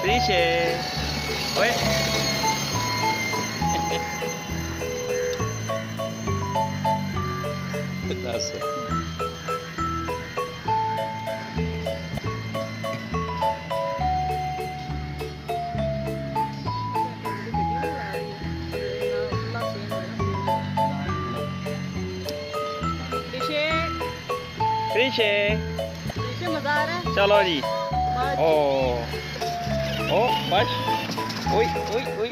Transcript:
Felice. Oi. Nossa. Felice. मजा आ रहा है। चलो जी। ओ बस। ओए ओए ओए